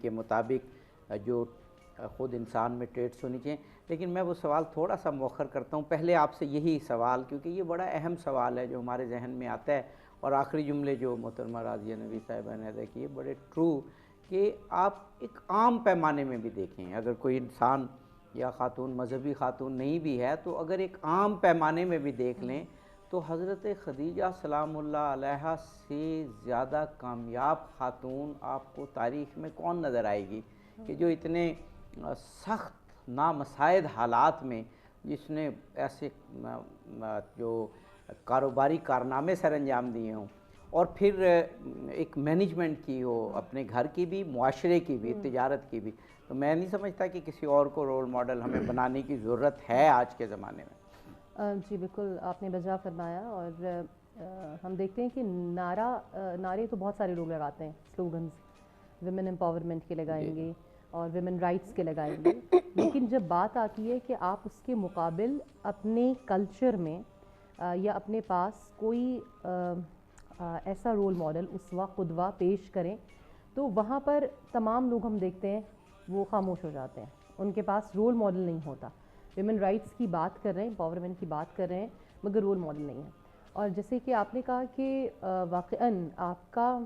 کے مطابق جو خود انسان میں ٹریٹس ہونی چاہیے. لیکن میں وہ سوال تھوڑا سا مؤخر کرتا ہوں. پہلے آپ سے یہی سوال، کیونکہ یہ بڑا اہم سوال ہے جو ہمارے ذہن میں آتا ہے، اور آخری جملے جو محترمہ راضیہ نبی صاحبہ نے ادا کیے بڑے ٹرو، کہ آپ ایک عام پیمانے میں بھی دیکھیں، اگر کوئی انسان یا خاتون مذہبی خاتون نہیں بھی ہے تو اگر ایک عام پیمانے میں بھی دیکھ لیں تو حضرت خدیجہ سلام اللہ علیہا سے زیادہ کامیاب خاتون آپ کو تاریخ میں کون نظر آئے گی کہ جو اتنے سخت نامساعد حالات میں جس نے ایسے جو کاروباری کارنامے سر انجام دیے ہوں، اور پھر ایک مینجمنٹ کی ہو، اپنے گھر کی بھی، معاشرے کی بھی، تجارت کی بھی. تو میں نہیں سمجھتا کہ کسی اور کو رول ماڈل ہمیں بنانے کی ضرورت ہے آج کے زمانے میں. جی بالکل آپ نے بجا فرمایا. اور ہم دیکھتے ہیں کہ نعرے تو بہت سارے لوگ لگاتے ہیں، سلوگنز ویمن امپاورمنٹ کے لگائیں گے اور ویمن رائٹس کے لگائیں گے، لیکن جب بات آتی ہے کہ آپ اس کے مقابل اپنے کلچر میں یا اپنے پاس کوئی ایسا رول ماڈل، اسوہ، قدوہ پیش کریں، تو وہاں پر تمام لوگ ہم دیکھتے ہیں وہ خاموش ہو جاتے ہیں. ان کے پاس رول ماڈل نہیں ہوتا. ویمن رائٹس کی بات کر رہے ہیں، امپاورمنٹ کی بات کر رہے ہیں، مگر رول ماڈل نہیں ہے. اور جیسے کہ آپ نے کہا کہ واقعاً آپ کا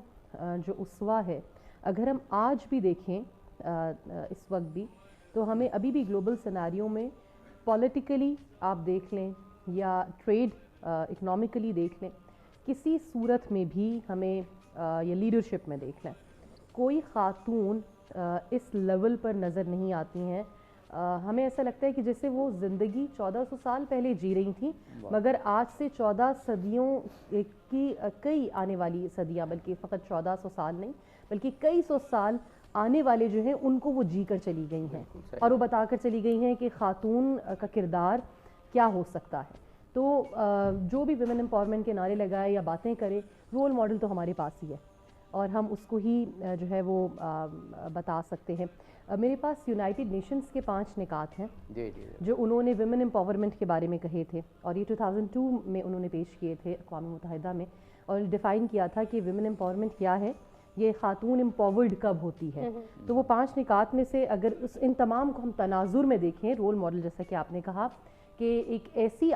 جو اسوہ ہے، اگر ہم آج بھی دیکھیں اس وقت بھی، تو ہمیں ابھی بھی گلوبل سیناریوں میں پولیٹیکلی آپ دیکھ لیں یا ٹریڈ اکنامکلی دیکھ لیں، کسی صورت میں بھی ہمیں یا لیڈرشپ میں دیکھ لیں، کوئی خاتون اس لیول پر نظر نہیں آتی ہیں. ہمیں ایسا لگتا ہے کہ جیسے وہ زندگی 1400 سال پہلے جی رہی تھیں، مگر آج سے 14 صدیوں کی کئی آنے والی صدیاں، بلکہ فقط 1400 سال نہیں بلکہ کئی سو سال آنے والے جو ہیں ان کو وہ جی کر چلی گئی ہیں، اور وہ بتا کر چلی گئی ہیں کہ خاتون کا کردار کیا ہو سکتا ہے. تو جو بھی ویمن امپاورمنٹ کے نعرے لگائے یا باتیں کرے، رول ماڈل تو ہمارے پاس ہی ہے اور ہم اس کو ہی جو ہے وہ بتا سکتے ہیں. میرے پاس یونائٹڈ نیشنز کے 5 نکات ہیں جو انہوں نے ویمن امپاورمنٹ کے بارے میں کہے تھے، اور یہ 2002 میں انہوں نے پیش کیے تھے اقوام متحدہ میں، اور ڈیفائن کیا تھا کہ ویمن امپاورمنٹ کیا ہے، یہ خاتون امپاورڈ کب ہوتی ہے. تو وہ 5 نکات میں سے اگر ان تمام کو ہم تناظر میں دیکھیں، رول ماڈل جیسا کہ آپ نے کہا کہ ایک ایسا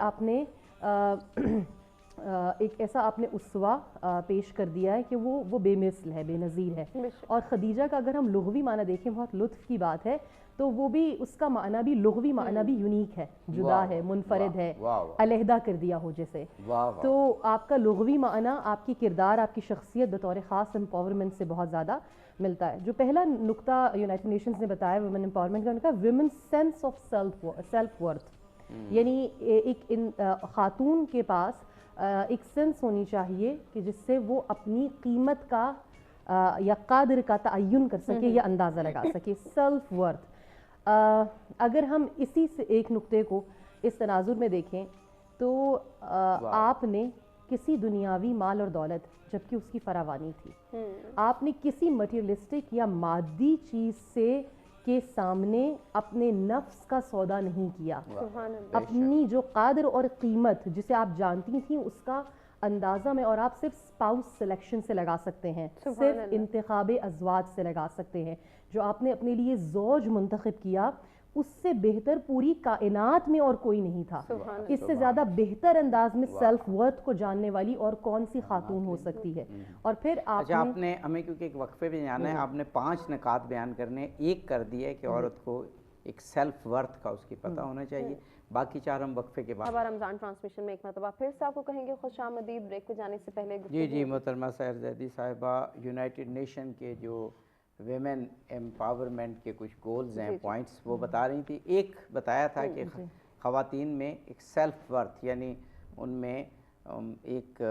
آپ نے اسوہ پیش کر دیا ہے کہ وہ بے مثل ہے، بے نظیر ہے. اور خدیجہ کا اگر ہم لغوی معنی دیکھیں، بہت لطف کی بات ہے، تو وہ بھی اس کا معنی بھی لغوی معنی بھی یونیک ہے، جدا ہے، منفرد ہے، علیحدہ کر دیا ہو جیسے. تو آپ کا لغوی معنی آپ کی کردار، آپ کی شخصیت بطور خاص امپاورمنٹ سے بہت زیادہ ملتا ہے. جو پہلا نقطہ یونائٹڈ نیشنز نے بتایا ویمن امپاورمنٹ کا، ان کا women sense of self worth, یعنی ایک خاتون کے پاس ایک سینس ہونی چاہیے کہ جس سے وہ اپنی قیمت کا یا قدر کا تعین کر سکے یا اندازہ لگا سکے. Self worth. اگر ہم اسی سے ایک نقطے کو اس تناظر میں دیکھیں تو آپ نے کسی دنیاوی مال اور دولت، جبکہ اس کی فراوانی تھی، آپ نے کسی مٹیریلسٹک یا مادی چیز سے کے سامنے اپنے نفس کا سودا نہیں کیا. اپنی جو قدر اور قیمت جسے آپ جانتی تھیں اس کا اندازہ میں، اور آپ صرف اسپاؤس سلیکشن سے لگا سکتے ہیں، صرف انتخاب ازواج سے لگا سکتے ہیں، جو آپ نے اپنے لیے زوج منتخب کیا، اس سے بہتر پوری کائنات میں اور کوئی نہیں تھا. اس سے زیادہ بہتر انداز میں سیلف ورتھ کو جاننے والی اور کون سی خاتون ہو سکتی ہے. اور پھر آپ نے ہمیں کیونکہ ایک وقفے پہ جانا ہے، آپ نے 5 نکات بیان کرنے، ایک کر دیا ہے کہ عورت کو ایک سیلف ورتھ کا اس کی پتہ ہونا چاہیے، باقی 4 ہم وقفے کے بعد. رمضان ٹرانسمیشن میں ایک مرتبہ پھر سے آپ کو کہیں گے خوش آمدید. بریک پہ جانے سے پہلے جی محترمہ سحر زیدی صاحبہ، یونائٹڈ نیشن کے جو ویمن امپاورمنٹ کے کچھ گولز ہیں، پوائنٹس وہ بتا رہی تھی. ایک بتایا تھا کہ خواتین میں ایک سیلف ورتھ، یعنی ان میں ایک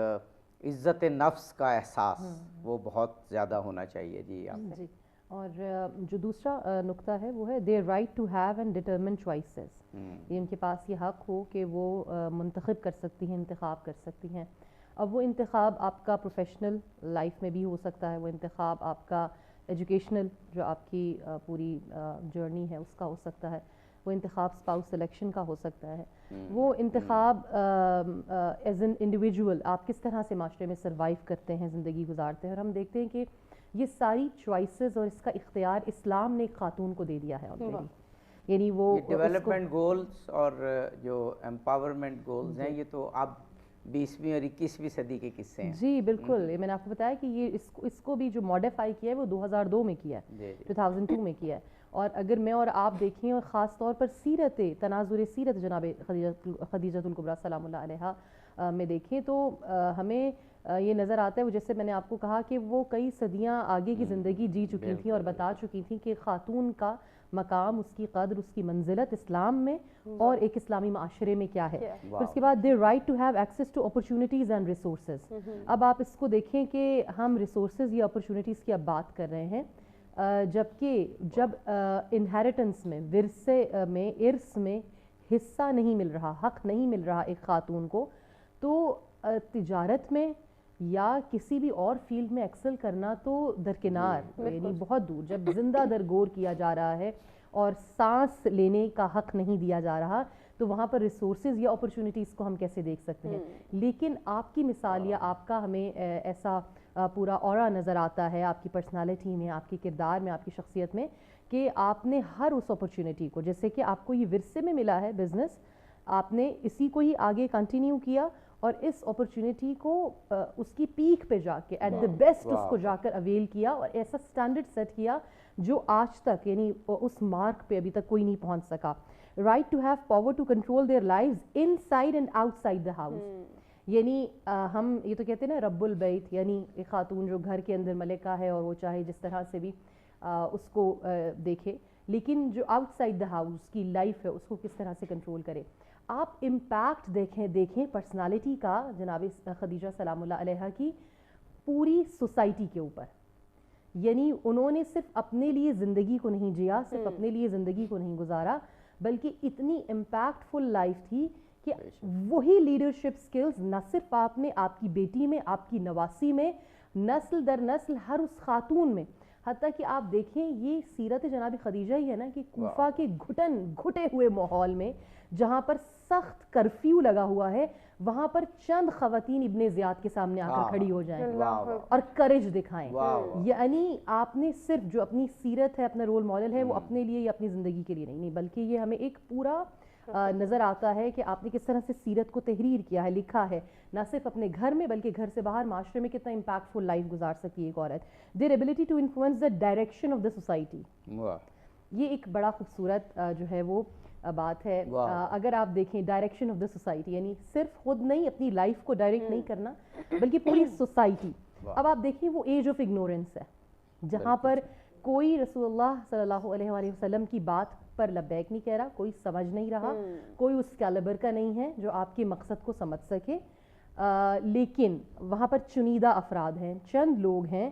عزت نفس کا احساس وہ بہت زیادہ ہونا چاہیے. جی آپ جی. اور جو دوسرا نقطہ ہے وہ ہے their right to have and determine choices. یہ ان کے پاس یہ حق ہو کہ وہ منتخب کر سکتی ہیں، انتخاب کر سکتی ہیں. اب وہ انتخاب آپ کا پروفیشنل لائف میں بھی ہو سکتا ہے، وہ انتخاب آپ کا ایجوکیشنل جو آپ کی پوری جرنی ہے اس کا ہو سکتا ہے، وہ انتخاب اسپاؤس سلیکشن کا ہو سکتا ہے، وہ انتخاب ایز این انڈیویجول آپ کس طرح سے معاشرے میں سروائیو کرتے ہیں، زندگی گزارتے ہیں. اور ہم دیکھتے ہیں کہ یہ ساری چوائسز اور اس کا اختیار اسلام نے ایک خاتون کو دے دیا ہے آلریڈی. یعنی وہ ڈیولپمنٹ گولز اور جو امپاورمنٹ گولز ہیں یہ تو اب 20ویں اور 21ویں صدی کے قصے ہیں. جی بالکل, میں نے آپ کو بتایا کہ یہ اس کو بھی جو موڈیفائی کیا ہے وہ 2002 میں کیا ہے, 2002 میں کیا ہے. اور اگر میں اور آپ دیکھیں, اور خاص طور پر سیرت تناظر سیرت جناب خدیجہ الکبریٰ سلام اللہ علیہا میں دیکھیں تو ہمیں یہ نظر آتا ہے, وہ جیسے میں نے آپ کو کہا کہ وہ کئی صدیاں آگے کی زندگی جی چکی تھیں اور بتا چکی تھیں کہ خاتون کا مقام, اس کی قدر, اس کی منزلت اسلام میں اور ایک اسلامی معاشرے میں کیا ہے. پھر اس کے بعد they right to have access to opportunities and resources. اب آپ اس کو دیکھیں کہ ہم ریسورسز یا اپرچونیٹیز کی اب بات کر رہے ہیں, جبکہ جب انہیریٹنس میں, ورثے میں, ارث میں حصہ نہیں مل رہا, حق نہیں مل رہا ایک خاتون کو, تو تجارت میں یا کسی بھی اور فیلڈ میں ایکسل کرنا تو درکنار, یعنی بہت دور. جب زندہ درگور کیا جا رہا ہے اور سانس لینے کا حق نہیں دیا جا رہا, تو وہاں پر ریسورسز یا اپرچونیٹیز کو ہم کیسے دیکھ سکتے ہیں. لیکن آپ کی مثال یا آپ کا ہمیں ایسا پورا اورا نظر آتا ہے آپ کی پرسنالٹی میں, آپ کی کردار میں, آپ کی شخصیت میں, کہ آپ نے ہر اس اپرچونیٹی کو, جیسے کہ آپ کو یہ ورثے میں ملا ہے بزنس, آپ نے اسی کو ہی آگے کنٹینیو کیا اور اس اپرچونیٹی کو اس کی پیک پہ جا کے ایٹ دا بیسٹ اس کو جا کر اویل کیا اور ایسا سٹینڈرڈ سیٹ کیا جو آج تک, یعنی اس مارک پہ ابھی تک کوئی نہیں پہنچ سکا. Right to have power to control their lives inside and outside the house. یعنی ہم یہ تو کہتے ہیں نا رب البیت, یعنی ایک خاتون جو گھر کے اندر ملکہ ہے اور وہ چاہے جس طرح سے بھی اس کو دیکھے, لیکن جو آؤٹ سائڈ دا ہاؤس کی لائف ہے اس کو کس طرح سے کنٹرول کرے. آپ امپیکٹ دیکھیں پرسنالٹی کا جناب خدیجہ سلام اللہ علیہا کی پوری سوسائٹی کے اوپر. یعنی انہوں نے صرف اپنے لیے زندگی کو نہیں جیا, صرف اپنے لیے زندگی کو نہیں گزارا, بلکہ اتنی امپیکٹ فل لائف تھی کہ وہی لیڈرشپ سکلز نہ صرف آپ نے آپ کی بیٹی میں, آپ کی نواسی میں, نسل در نسل ہر اس خاتون میں, حتیٰ کہ آپ دیکھیں یہ سیرت جناب خدیجہ ہی ہے نا کہ کوفہ کے گھٹے ہوئے ماحول میں جہاں پر سخت کرفیو لگا ہوا ہے, وہاں پر چند خواتین ابن زیاد کے سامنے آ کر کھڑی ہو جائیں اور کریج دکھائیں. یعنی آپ نے صرف جو اپنی سیرت ہے, اپنا رول ماڈل ہے, وہ اپنے لیے یا اپنی زندگی کے لیے نہیں, بلکہ یہ ہمیں ایک پورا نظر آتا ہے کہ آپ نے کس طرح سے سیرت کو تحریر کیا ہے, لکھا ہے, نہ صرف اپنے گھر میں بلکہ گھر سے باہر معاشرے میں کتنا امپیکٹ فل لائف گزار سکتی ہے ایک عورت. Their ability to influence the direction of the society, یہ ایک بڑا خوبصورت جو ہے وہ بات ہے. اگر آپ دیکھیں ڈائریکشن آف دا سوسائٹی, یعنی صرف خود نہیں اپنی لائف کو ڈائریکٹ نہیں کرنا بلکہ پوری سوسائٹی. اب آپ دیکھیں وہ ایج آف اگنورنس ہے جہاں پر کوئی رسول اللہ صلی اللہ علیہ وآلہ وسلم کی بات پر لبیک نہیں کہہ رہا, کوئی سمجھ نہیں رہا, کوئی اس کیلیبر کا نہیں ہے جو آپ کے مقصد کو سمجھ سکے. لیکن وہاں پر چنیدہ افراد ہیں, چند لوگ ہیں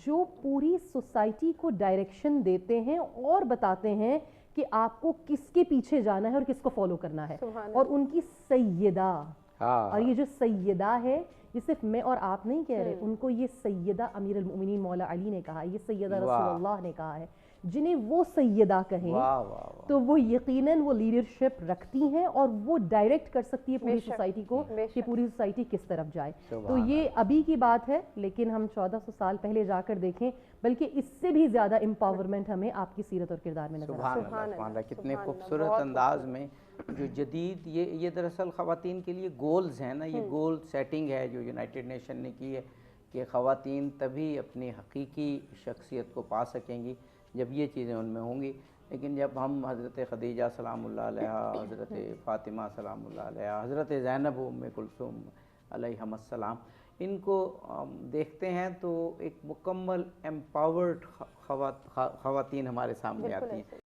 جو پوری سوسائٹی کو ڈائریکشن دیتے ہیں اور بتاتے ہیں کہ آپ کو کس کے پیچھے جانا ہے اور کس کو فالو کرنا ہے. اور ان کی سیدہ, اور یہ جو سیدہ ہے یہ صرف میں اور آپ نہیں کہہ رہے, ان کو یہ سیدہ امیر المؤمنین مولا علی نے کہا, یہ سیدہ رسول اللہ نے کہا ہے. جنہیں وہ سیدہ کہیں تو وہ یقیناً وہ لیڈرشپ رکھتی ہیں اور وہ ڈائریکٹ کر سکتی ہے پوری سوسائٹی کو کہ پوری سوسائٹی کس طرف جائے. تو یہ ابھی کی بات ہے, لیکن ہم 1400 سال پہلے جا کر دیکھیں بلکہ اس سے بھی زیادہ امپاورمنٹ ہمیں آپ کی سیرت اور کردار میں نظر آتا ہے. سبحان اللہ, کتنے خوبصورت انداز میں جو جدید یہ دراصل خواتین کے لیے گولز ہیں نا, یہ گول سیٹنگ ہے جو یونائٹڈ نیشن نے کی ہے کہ خواتین تبھی اپنی حقیقی شخصیت کو پا سکیں گی جب یہ چیزیں ان میں ہوں گی. لیکن جب ہم حضرت خدیجہ سلام اللہ علیہا, حضرت فاطمہ سلام اللہ علیہا, حضرت زینب ام کلثوم علیہم السلام, ان کو دیکھتے ہیں تو ایک مکمل امپاورڈ خواتین ہمارے سامنے آتی ہیں.